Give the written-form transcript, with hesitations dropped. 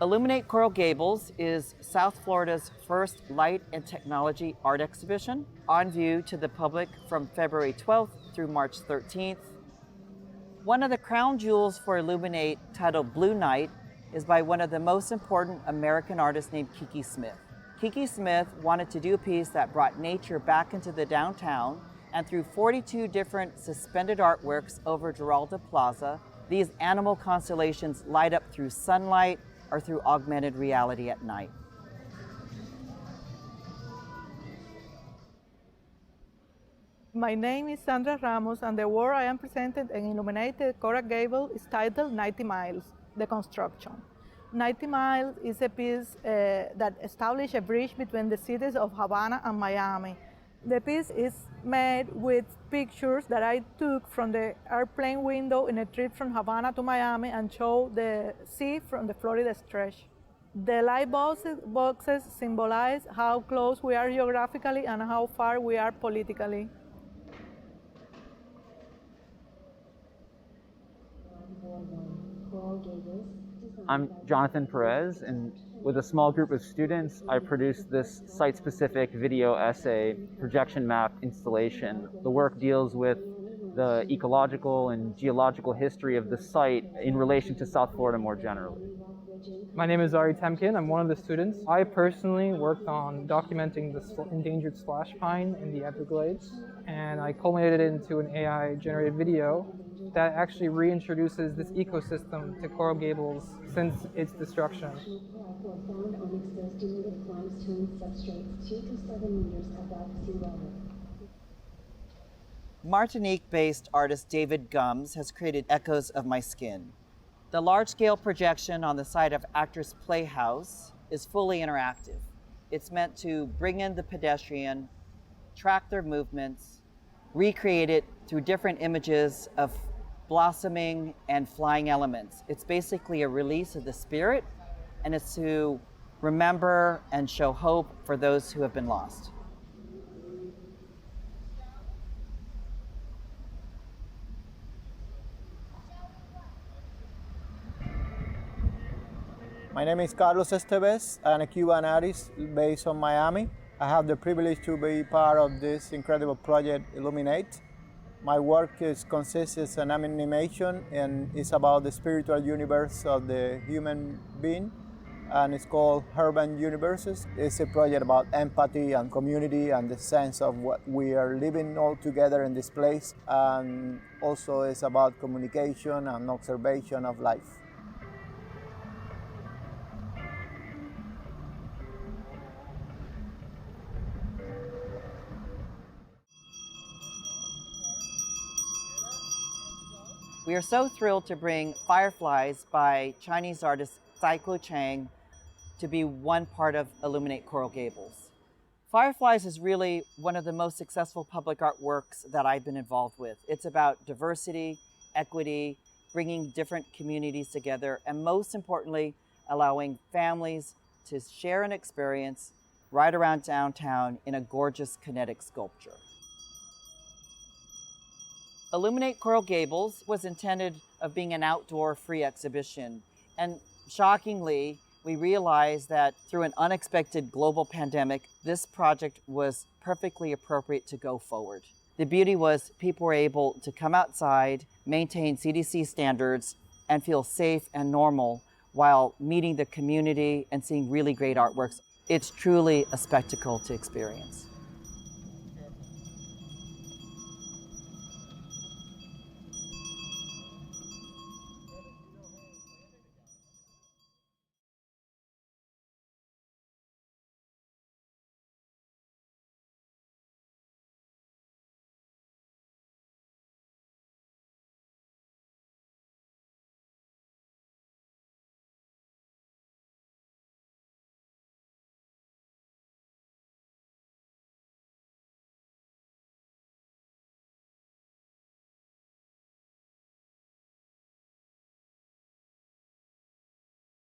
Illuminate Coral Gables is South Florida's first light and technology art exhibition, on view to the public from February 12th through March 13th. One of the crown jewels for Illuminate, titled Blue Night, is by one of the most important American artists named Kiki Smith. Kiki Smith wanted to do a piece that brought nature back into the downtown, and through 42 different suspended artworks over Giralda Plaza, these animal constellations light up through sunlight or through augmented reality at night. My name is Sandra Ramos, and the work I am presenting in Illuminated Coral Gables is titled 90 Miles, The Construction. 90 Miles is a piece that established a bridge between the cities of Havana and Miami. The piece is made with pictures that I took from the airplane window in a trip from Havana to Miami and show the sea from the Florida stretch. The light boxes symbolize how close we are geographically and how far we are politically. I'm Jonathan Perez, and with a small group of students, I produced this site-specific video essay, projection map installation. The work deals with the ecological and geological history of the site in relation to South Florida more generally. My name is Ari Temkin. I'm one of the students. I personally worked on documenting the endangered slash pine in the Everglades, and I culminated it into an AI-generated video that actually reintroduces this ecosystem to Coral Gables since its destruction. Martinique-based artist David Gums has created Echoes of My Skin. The large-scale projection on the site of Actors Playhouse is fully interactive. It's meant to bring in the pedestrian, track their movements, recreate it through different images of blossoming and flying elements. It's basically a release of the spirit, and it's to remember and show hope for those who have been lost. My name is Carlos Estevez. I'm a Cuban artist based on Miami. I have the privilege to be part of this incredible project, Illuminate. My work consists of an animation, and it's about the spiritual universe of the human being, and it's called Urban Universes. It's a project about empathy and community and the sense of what we are living all together in this place, and also it's about communication and observation of life. We are so thrilled to bring Fireflies by Chinese artist Saiko Chang to be one part of Illuminate Coral Gables. Fireflies is really one of the most successful public art works that I've been involved with. It's about diversity, equity, bringing different communities together, and most importantly, allowing families to share an experience right around downtown in a gorgeous kinetic sculpture. Illuminate Coral Gables was intended of being an outdoor free exhibition, and shockingly, we realized that through an unexpected global pandemic, this project was perfectly appropriate to go forward. The beauty was people were able to come outside, maintain CDC standards, and feel safe and normal while meeting the community and seeing really great artworks. It's truly a spectacle to experience.